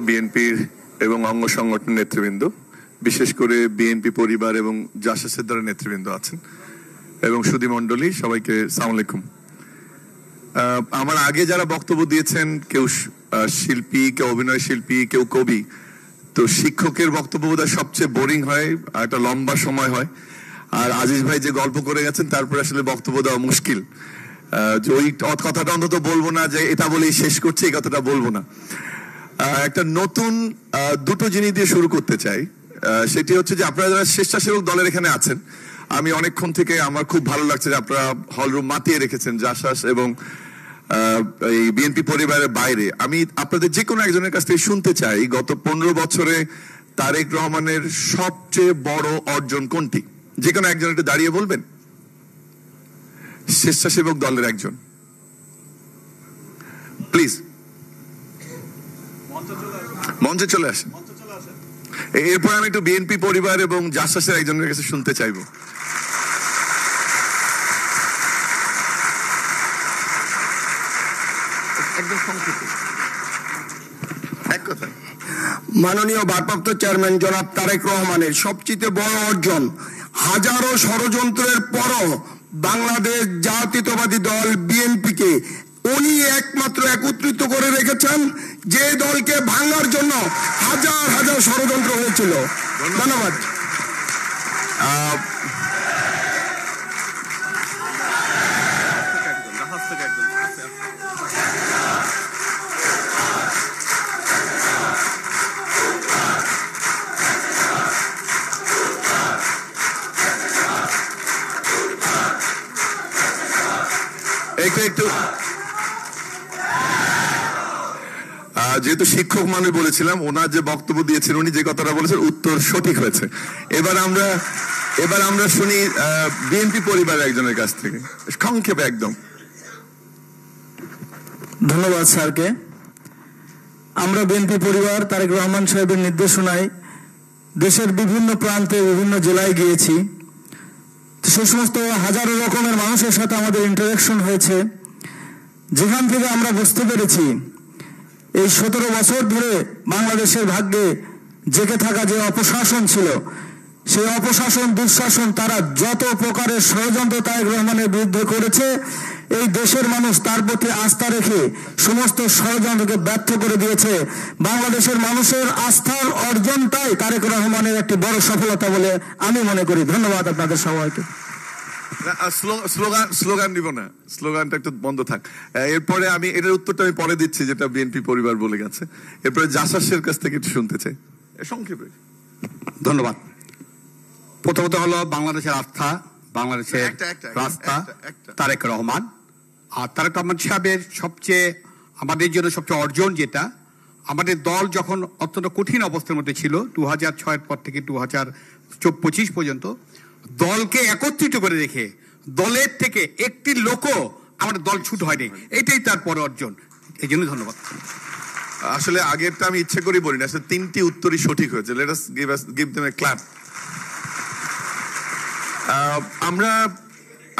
বিএনপির এবং অঙ্গ সংগঠন নেতৃবৃন্দ, বিশেষ করে বিএনপি পরিবার এবং জাসাসের দ্বারা নেতৃবৃন্দ আছেন এবং সুধী মণ্ডলী, সবাইকে সালাম আলাইকুম। আমার আগে যারা বক্তব্য দিয়েছেন, কেউ শিল্পী, কেউ অভিনয় শিল্পী, কেউ কবি, তো শিক্ষকের বক্তব্য বোধহয় সবচেয়ে বোরিং হয়, একটা লম্বা সময় হয়। আর আজিজ ভাই যে গল্প করে গেছেন তারপরে আসলে বক্তব্য দেওয়া মুশকিল। ওই কথাটা অন্তত বলবো না যে এটা বলেই শেষ করছে, এই কথাটা বলবো না। একটা নতুন দুটো জিনিস দিয়ে শুরু করতে চাই। সেটি হচ্ছে যে আপনারা যারা স্বেচ্ছাসেবক দলের এখানে আছেন, আমি অনেকক্ষণ থেকে আমার খুব ভালো লাগছে যে আপনারা হলরুম মাতিয়ে রেখেছেন জাসাস এবং এই বিএনপি পরিবারের বাইরে। আমি আপনাদের যে কোনো একজনের কাছ থেকে শুনতে চাই, গত 15 বছরে তারেক রহমানের সবচেয়ে বড় অর্জন কোনটি? যে কোনো একজন একটু দাঁড়িয়ে বলবেন। স্বেচ্ছাসেবক দলের একজন প্লিজ মঞ্চে চলে আসেন। এরপর আমি একটু বিএনপি পরিবার এবং জাসাসের একজনের কাছে শুনতে চাইবো। মাননীয় ভারপ্রাপ্ত চেয়ারম্যান জনাব তারেক রহমানের সবচেয়ে বড় অর্জন, হাজারো ষড়যন্ত্রের পরও বাংলাদেশ জাতীয়তাবাদী দল বিএনপিকে উনি একমাত্র একত্রিত করে রেখেছেন, যে দলকে ভাঙার জন্য হাজার হাজার ষড়যন্ত্র হয়েছিল। ধন্যবাদ। একটু যেহেতু শিক্ষক মানুষ বলেছিলাম, ওনার যে বক্তব্য দিয়েছেন, উনি যে কথাটা বলেছেন উত্তর সঠিক হয়েছে। এবার আমরা শুনি বিএনপি পরিবারের একজনের কাছ থেকে সংক্ষেপে একদম। ধন্যবাদ স্যারকে। আমরা বিএনপি পরিবার তারেক রহমান সাহেবের নির্দেশনায় দেশের বিভিন্ন প্রান্তে বিভিন্ন জেলায় গিয়েছি। সে সমস্ত হাজারো রকমের মানুষের সাথে আমাদের ইন্টারাকশন হয়েছে, যেখান থেকে আমরা বুঝতে পেরেছি এই 17 বছর ধরে বাংলাদেশের ভাগ্যে জেগে থাকা যে অপশাসন ছিল, সেই অপশাসন দুঃশাসন তারা যত প্রকারের ষড়যন্ত্র তারেক রহমানের বিরুদ্ধে করেছে, এই দেশের মানুষ তার প্রতি আস্থা রেখে সমস্ত ষড়যন্ত্রকে ব্যর্থ করে দিয়েছে। বাংলাদেশের মানুষের আস্থার অর্জনটাই তারেক রহমানের একটি বড় সফলতা বলে আমি মনে করি। ধন্যবাদ আপনাদের সবাইকে। স্লোগান দিব না, স্লোগানটা একটু বন্ধ থাক। এরপরে আমি এটার উত্তরটা আমি পরে দিচ্ছি, যেটা বিএনপি পরিবার বলে গেছে। এরপরে জাসাসের কাছ থেকে একটু শুনতে চাই সংক্ষেপে। ধন্যবাদ। প্রথমত হলো বাংলাদেশের আস্থা, বাংলাদেশের রাস্তা, তারেক রহমান। আর তারেক রহমান সাহেবের সবচেয়ে আমাদের জন্য সবচেয়ে অর্জন যেটা, আমাদের দল যখন অত্যন্ত কঠিন অবস্থার মধ্যে ছিল 2006 পর থেকে 2025 পর্যন্ত, দলকে একত্রিত করে রেখে দলের থেকে একটি লোকও আমাদের দল ছুট হয়নি, এটাই তার বড় অর্জন। এই জন্য ধন্যবাদ। আসলে আগেরটা আমি ইচ্ছে করে বলি না, আসলে 3টি উত্তরই সঠিক হয়েছে। Let us give them a clap।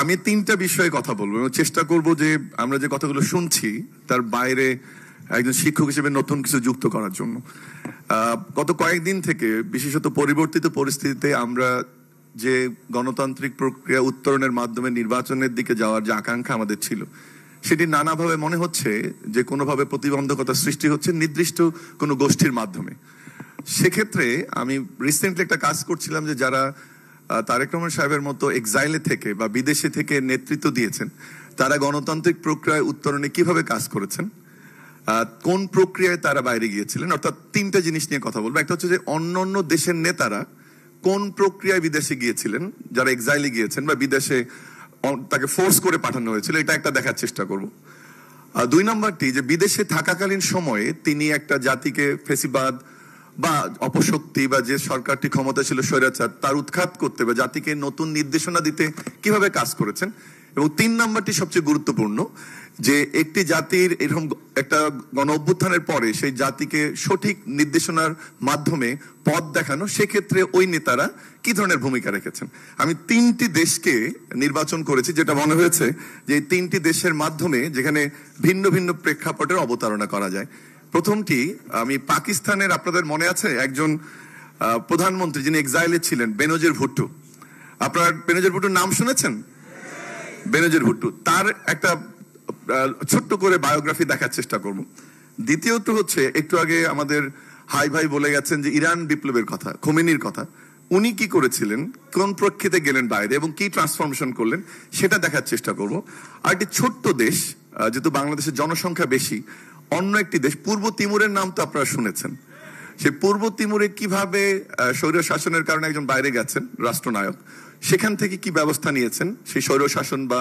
আমি 3টা বিষয়ে কথা বলবো এবং চেষ্টা করব যে আমরা যে কথাগুলো শুনছি তার বাইরে একজন শিক্ষক হিসেবে নতুন কিছু যুক্ত করার জন্য। গত কয়েকদিন থেকে বিশেষত পরিবর্তিত পরিস্থিতিতে আমরা যে গণতান্ত্রিক প্রক্রিয়া উত্তরণের মাধ্যমে নির্বাচনের দিকে যাওয়ার যে আকাঙ্ক্ষা আমাদের ছিল, সেটি নানাভাবে মনে হচ্ছে যে কোনোভাবে প্রতিবন্ধকতা সৃষ্টি হচ্ছে নির্দিষ্ট কোনো গোষ্ঠীর মাধ্যমে। সেক্ষেত্রে আমি রিসেন্টলি একটা কাজ করছিলাম যে যারা তারেক রহমান সাহেবের মতো এক্সাইলে থেকে বা বিদেশে থেকে নেতৃত্ব দিয়েছেন, তারা গণতান্ত্রিক প্রক্রিয়ায় উত্তরণে কিভাবে কাজ করেছেন, কোন প্রক্রিয়ায় তারা বাইরে গিয়েছিলেন। অর্থাৎ 3টা জিনিস নিয়ে কথা বলবো। একটা হচ্ছে যে অন্যান্য দেশের নেতারা কোন প্রক্রিয়ায় বিদেশে গিয়েছিলেন, যারা এক্সাইলে গিয়েছেন বা বিদেশে তাকে ফোর্স করে পাঠানো হয়েছিল, এটা একটা দেখার চেষ্টা করব। 2 নম্বরটি যে বিদেশে থাকাকালীন সময়ে তিনি একটা জাতিকে ফেসিবাদ বা অপশক্তি বা যে সরকারটি ক্ষমতা ছিল স্বৈরাচার, তার উৎখাত করতে বা জাতিকে নতুন নির্দেশনা দিতে কিভাবে কাজ করেছেন। এবং 3 নম্বরটি সবচেয়ে গুরুত্বপূর্ণ, যে একটি জাতির এরকম একটা গণ অভ্যুত্থানের পরে সেই জাতিকে সঠিক নির্দেশনার মাধ্যমে পথ দেখানো, সেক্ষেত্রে ওই নেতারা কি ধরনের ভূমিকা রেখেছেন। আমি 3টি দেশকে নির্বাচন করেছি, যেটা মনে হয়েছে যে এই 3টি দেশের মাধ্যমে যেখানে ভিন্ন ভিন্ন প্রেক্ষাপটের অবতারণা করা যায়। প্রথমটি, আমি পাকিস্তানের, আপনাদের মনে আছে একজন প্রধানমন্ত্রী যিনি এক্সাইলে ছিলেন, বেনজির ভুট্টো। আপনারা বেনজির ভুট্টোর নাম শুনেছেন? বেনজির ভুট্টো, তার একটা ছোট্ট করে বায়োগ্রাফি দেখার চেষ্টা করব। দ্বিতীয়ত হচ্ছে, একটু আগে আমাদের হাই ভাই বলে গেছেন যে ইরান বিপ্লবের কথা, খোমেনির কথা, উনি কি করেছিলেন, কোন প্রেক্ষিতে গেলেন বাইরে এবং কি ট্রান্সফরমেশন করলেন সেটা দেখার চেষ্টা করব। আর একটি ছোট্ট দেশ, যেহেতু বাংলাদেশের জনসংখ্যা বেশি, অন্য একটি দেশ পূর্ব তিমুরের নাম তো আপনারা শুনেছেন। সেই পূর্ব তিমুরে কিভাবে স্বৈর শাসনের কারণে একজন বাইরে গেছেন রাষ্ট্রনায়ক, সেখান থেকে কি ব্যবস্থা নিয়েছেন সেই স্বৈর শাসন বা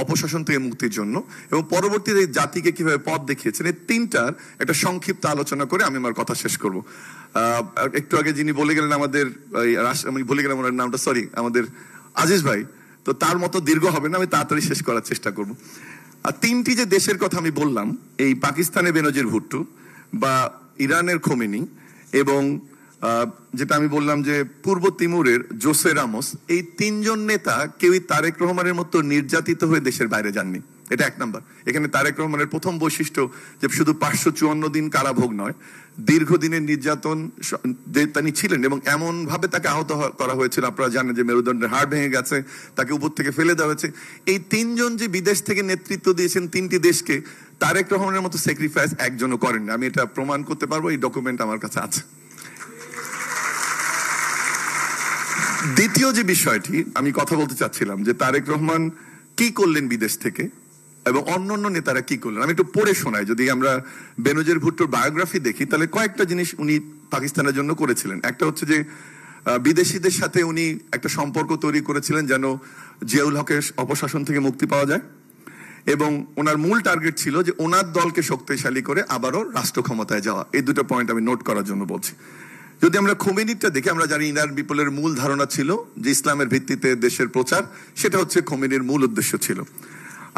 অপশাসন থেকে মুক্তির জন্য, এবং পরবর্তীতে জাতিকে কিভাবে পথ দেখিয়েছেন, এই তিনটার একটা সংক্ষিপ্ত আলোচনা করে আমি আমার কথা শেষ করব। একটু আগে যিনি বলে গেলেন আমাদের, আমি ভুলে গেলাম ওনার নামটা, সরি, আমাদের আজিজ ভাই, তো তার মতো দীর্ঘ হবে না, আমি তাড়াতাড়ি শেষ করার চেষ্টা করব। আর তিনটি যে দেশের কথা আমি বললাম, এই পাকিস্তানের বেনজির ভুট্টো বা ইরানের খোমেনি এবং যেটা আমি বললাম যে পূর্ব তিমুরের জোসে রামোস, এই তিনজন নেতা কেউই তারেক রহমানের মতো নির্যাতিত হয়ে দেশের বাইরে যাননি। এটা এক নাম্বার। এখানে তারেক রহমানের প্রথম বৈশিষ্ট্য যে শুধু 554 দিন কারাভোগ নয়, দীর্ঘদিনের নির্যাতন তিনি ছিলেন, এবং এমন ভাবে তাকে আহত করা হয়েছিল, আপনারা জানেন যে মেরুদণ্ডের হাড় ভেঙে গেছে, তাকে উপর থেকে ফেলে দেওয়া হয়েছে। এই তিনজন যে বিদেশ থেকে নেতৃত্ব দিয়েছেন তিনটি দেশকে, তারেক রহমানের মতো স্যাক্রিফাইস একজনও করেননি। আমি এটা প্রমাণ করতে পারবো, এই ডকুমেন্ট আমার কাছে আছে। দ্বিতীয় যে বিষয়টি আমি কথা বলতে চাচ্ছিলাম, যে তারেক রহমান কি করলেন বিদেশ থেকে এবং অন্যান্য নেতারা কি করলেন, আমি একটু পড়ে শোনাই। যদি আমরা বেনজির ভুট্টোর বায়োগ্রাফি দেখি, তাহলে কয়েকটা জিনিস উনি পাকিস্তানের জন্য করেছিলেন। একটা হচ্ছে যে বিদেশিদের সাথে উনি একটা সম্পর্ক তৈরি করেছিলেন যেন জিয়াউল হকের অপশাসন থেকে মুক্তি পাওয়া যায়, এবং ওনার মূল টার্গেট ছিল যে ওনার দলকে শক্তিশালী করে আবারও রাষ্ট্র ক্ষমতায় যাওয়া। এই দুটো পয়েন্ট আমি নোট করার জন্য বলছি। যদি আমরা খোমেনিটা দেখি, আমরা জানি ইরান বিপ্লবের মূল ধারণা ছিল যে ইসলামের ভিত্তিতে দেশের প্রচার, সেটা হচ্ছে খোমেনির মূল উদ্দেশ্য ছিল।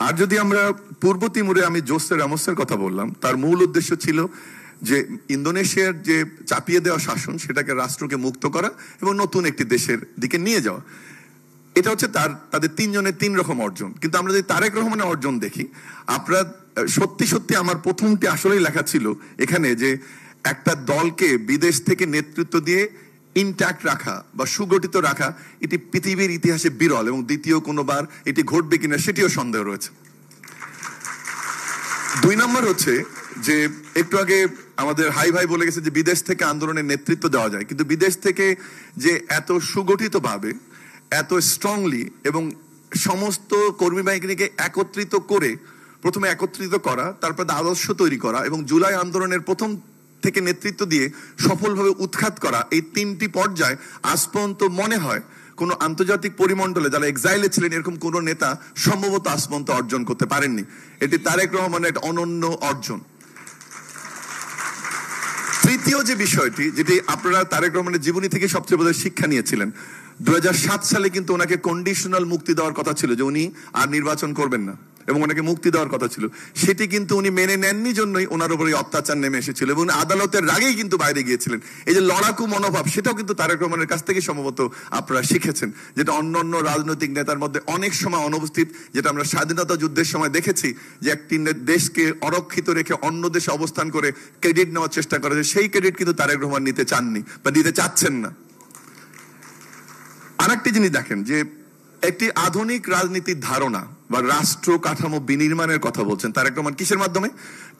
আর যদি আমরা পূর্ব তিমুরে, আমি জোসে রামোসের কথা বললাম, তার মূল উদ্দেশ্য ছিল যে ইন্দোনেশিয়ার যে চাপিয়ে দেওয়া শাসন, সেটাকে রাষ্ট্রকে মুক্ত করা এবং নতুন একটি দেশের দিকে নিয়ে যাওয়া। এটা হচ্ছে তাদের তিনজনের তিন রকম অর্জন। কিন্তু আমরা যদি তারেক রহমানের অর্জন দেখি, আপনারা সত্যি সত্যি, আমার প্রথমটি আসলেই লেখা ছিল এখানে যে একটা দলকে বিদেশ থেকে নেতৃত্ব দিয়ে ইনট্যাক্ট রাখা বা সুগঠিত রাখা, এটি পৃথিবীর ইতিহাসে বিরল, এবং দ্বিতীয় কোনোবার এটি ঘটবে কিনা সেটিও সন্দেহ রয়েছে। দুই নম্বর হচ্ছে যে একটু আগে আমাদের হাই ভাই বলে গেছে যে বিদেশ থেকে আন্দোলনের নেতৃত্ব দেওয়া যায়, কিন্তু বিদেশ থেকে যে এত সুগঠিত ভাবে, এত স্ট্রংলি এবং সমস্ত কর্মী বাহিনীকে একত্রিত করে, প্রথমে একত্রিত করা, তারপর আদর্শ তৈরি করা এবং জুলাই আন্দোলনের প্রথম থেকে নেতৃত্ব দিয়ে সফলভাবে উৎখাত করা, এই তিনটি পর্যায়ে আজ পর্যন্ত মনে হয় কোন আন্তর্জাতিক পরিমণ্ডলে যারা এক্সাইলে ছিলেন এরকম কোন নেতা সম্ভবত আজ পর্যন্ত অর্জন করতে পারেননি। এটি তারেক রহমানের একটা অনন্য অর্জন। তৃতীয় যে বিষয়টি, যেটি আপনারা তারেক রহমানের জীবনী থেকে সবচেয়ে বড় শিক্ষা নিয়েছিলেন, 2007 সালে কিন্তু ওনাকে কন্ডিশনাল মুক্তি দেওয়ার কথা ছিল, যে উনি আর নির্বাচন করবেন না এবং ওনাকে মুক্তি দেওয়ার কথা ছিল। সেটি কিন্তু উনি মেনে নেননি, জন্যই ওনার উপরে অত্যাচার নেমে এসেছিল এবং আদালতের রাগেই কিন্তু বাইরে গিয়েছিলেন। এই যে লড়াকু মনোভাব, সেটাও কিন্তু তারেক রহমানের কাছ থেকে সম্ভবত আপনারা শিখেছেন, যেটা অন্যান্য রাজনৈতিক নেতার মধ্যে অনেক সময় অনুপস্থিত, যেটা আমরা স্বাধীনতা যুদ্ধের সময় দেখেছি, যে একটি দেশকে অরক্ষিত রেখে অন্য দেশে অবস্থান করে ক্রেডিট নেওয়ার চেষ্টা করেছে, সেই ক্রেডিট কিন্তু তারেক রহমান নিতে চাননি বা নিতে চাচ্ছেন না। আরেকটি জিনিস দেখেন, যে একটি আধুনিক রাজনীতির ধারণা বা রাষ্ট্র কাঠামো বিনির্মাণের কথা বলছেন তারেক রহমান কিসের মাধ্যমে?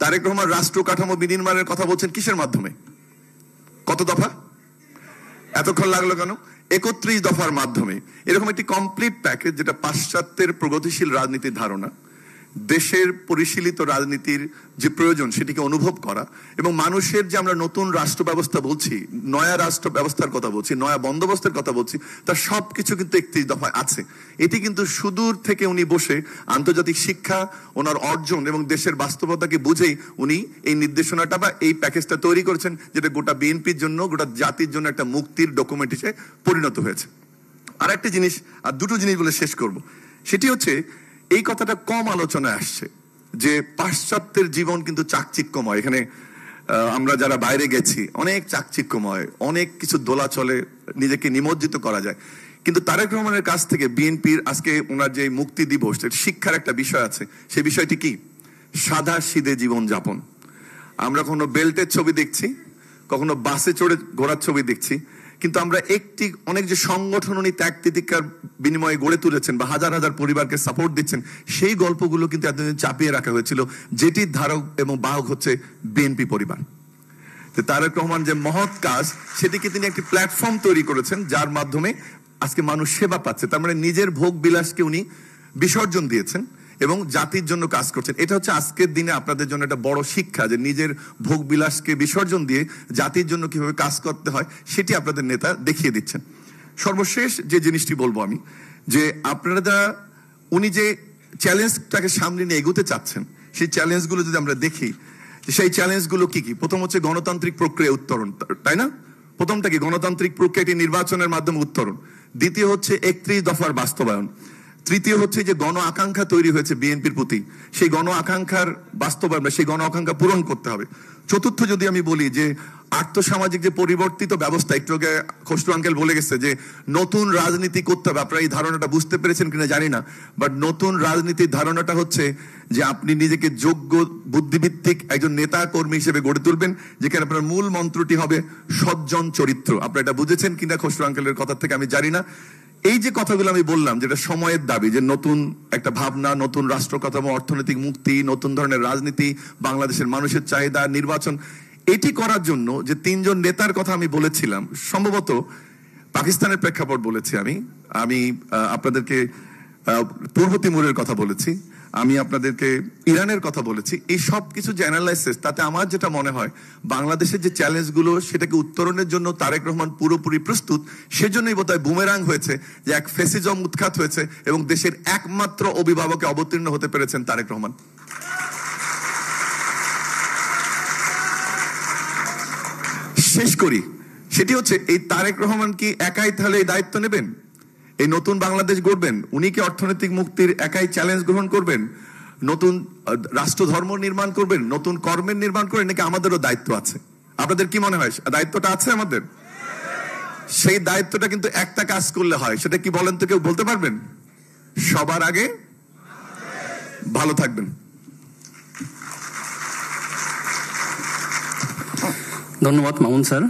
তারেক রহমান রাষ্ট্র কাঠামো বিনির্মাণের কথা বলছেন কিসের মাধ্যমে? কত দফা? এতক্ষণ লাগলো কেন? 31 দফার মাধ্যমে। এরকম একটি কমপ্লিট প্যাকেজ, যেটা পাশ্চাত্যের প্রগতিশীল রাজনীতির ধারণা, দেশের পরিশীলিত রাজনীতির যে প্রয়োজন সেটিকে অনুভব করা, এবং মানুষের যে আমরা নতুন রাষ্ট্র ব্যবস্থা বলছি, নয়া রাষ্ট্র ব্যবস্থার কথা বলছি, নয়া বন্দোবস্তের কথা বলছি, তার সবকিছু কিন্তু 31 দফায় আছে। এটি কিন্তু সুদূর থেকে উনি বসে আন্তর্জাতিক শিক্ষা, ওনার অর্জন এবং দেশের বাস্তবতাকে বুঝেই উনি এই নির্দেশনাটা বা এই প্যাকেজটা তৈরি করেছেন, যেটা গোটা বিএনপির জন্য, গোটা জাতির জন্য একটা মুক্তির ডকুমেন্ট হিসেবে পরিণত হয়েছে। আর একটা জিনিস, আর দুটো জিনিস বলে শেষ করব, সেটি হচ্ছে এই কথাটা কম আলোচনায় আসছে, যে পাশ্চাত্যের জীবন কিন্তু চাকচিক্যময়। এখানে আমরা যারা বাইরে গেছি, অনেক চাকচিক্যময়, অনেক কিছু দোলা চলে, নিজেকে নিমজ্জিত করা যায়। কিন্তু তারেক রহমানের কাছ থেকে বিএনপির আজকে ওনার যে মুক্তি দিবস, শিক্ষার একটা বিষয় আছে। সেই বিষয়টি কি? সাদা সিধে জীবন যাপন। আমরা কখনো বেল্টের ছবি দেখছি, কখনো বাসে চড়ে ঘোরার ছবি দেখছি, কিন্তু আমরা অনেক যে সংগঠন উনি ত্যাগ তিতিক্ষার বিনিময়ে গড়ে তুলেছেন বা হাজার হাজার পরিবারকে সাপোর্ট দিচ্ছেন, সেই গল্পগুলো কিন্তু এতদিন চাপিয়ে রাখা হয়েছিল, যেটির ধারক এবং বাহক হচ্ছে বিএনপি পরিবার। তারেক রহমান যে মহৎ কাজ, সেটিকে তিনি একটি প্ল্যাটফর্ম তৈরি করেছেন, যার মাধ্যমে আজকে মানুষ সেবা পাচ্ছে। তার মানে নিজের ভোগ বিলাসকে উনি বিসর্জন দিয়েছেন এবং জাতির জন্য কাজ করছেন। এটা হচ্ছে আজকের দিনে আপনাদের জন্য একটা বড় শিক্ষা, যে নিজের ভোগ বিলাসকে বিসর্জন দিয়ে জাতির জন্য কিভাবে কাজ করতে হয় সেটি আপনাদের নেতা দেখিয়ে দিচ্ছেন। সর্বশেষ যে জিনিসটি বলবো আমি, যে আপনারা উনি যে চ্যালেঞ্জটাকে সামনে নিয়ে এগোতে চাচ্ছেন, সেই চ্যালেঞ্জগুলো যদি আমরা দেখি, সেই চ্যালেঞ্জগুলো কি কি? প্রথম হচ্ছে গণতান্ত্রিক প্রক্রিয়া উত্তরণ, তাই না? প্রথমটা কি? গণতান্ত্রিক প্রক্রিয়াটি নির্বাচনের মাধ্যমে উত্তরণ। দ্বিতীয় হচ্ছে 31 দফার বাস্তবায়ন। তৃতীয় হচ্ছে যে গণ আকাঙ্ক্ষা তৈরি হয়েছে বিএনপির প্রতি, সেই গণ আকাঙ্ক্ষার বাস্তবায়ন, সেই গণ আকাঙ্ক্ষা পূরণ করতে হবে। চতুর্থ যদি আমি বলি যে আর্থসামাজিক যে পরিবর্তিত ব্যবস্থা, একটু আগে খসরু আঙ্কেল বলে গেছে যে নতুন রাজনীতি করতে হবে। আপনারা এই ধারণাটা বুঝতে পেরেছেন কিনা জানি না, বাট নতুন রাজনীতির ধারণাটা হচ্ছে যে আপনি নিজেকে যোগ্য বুদ্ধিভিত্তিক একজন নেতা কর্মী হিসেবে গড়ে তুলবেন, যেখানে আপনার মূল মন্ত্রটি হবে সজ্জন চরিত্র। আপনারা এটা বুঝেছেন কিনা খসরু আঙ্কেলের কথা থেকে আমি জানি না। এই যে কথাগুলো আমি বললাম, যেটা সময়ের দাবি, যে নতুন একটা ভাবনা, নতুন রাষ্ট্র কাঠামো, অর্থনৈতিক মুক্তি, নতুন ধরনের রাজনীতি, বাংলাদেশের মানুষের চাহিদা, নির্বাচন, এটি করার জন্য যে 3 জন নেতার কথা আমি বলেছিলাম, সম্ভবত পাকিস্তানের প্রেক্ষাপট বলেছি আমি আপনাদেরকে পূর্ব তিমুরের কথা বলেছি, আমি আপনাদেরকে ইরানের কথা বলেছি। এই সব কিছু যে অ্যানালাইসিস, তাতে আমার যেটা মনে হয়, বাংলাদেশের যে চ্যালেঞ্জগুলো সেটাকে উত্তরণের জন্য তারেক রহমান পুরোপুরি প্রস্তুত। সেজন্যই বোধহয় বুমেরাং হয়েছে যে এক ফেসিজম উৎখাত হয়েছে এবং দেশের একমাত্র অভিভাবকে অবতীর্ণ হতে পেরেছেন তারেক রহমান। শেষ করি, সেটি হচ্ছে এই তারেক রহমান কি একাই তাহলে এই দায়িত্ব নেবেন? এই নতুন বাংলাদেশ গড়বেন? উনি কি অর্থনৈতিক মুক্তির একাই চ্যালেঞ্জ গ্রহণ করবেন? নতুন রাষ্ট্র ধর্ম নির্মাণ করবেন? নতুন কর্মের নির্মাণ করবেন? নাকি আমাদেরও দায়িত্ব আছে? আপনাদের কি মনে হয় দায়িত্বটা আছে আমাদের? সেই দায়িত্বটা কিন্তু একটা কাজ করলে হয়, সেটা কি বলেন তো? কেউ বলতে পারবেন? সবার আগে ভালো থাকবেন। ধন্যবাদ মামুন স্যার।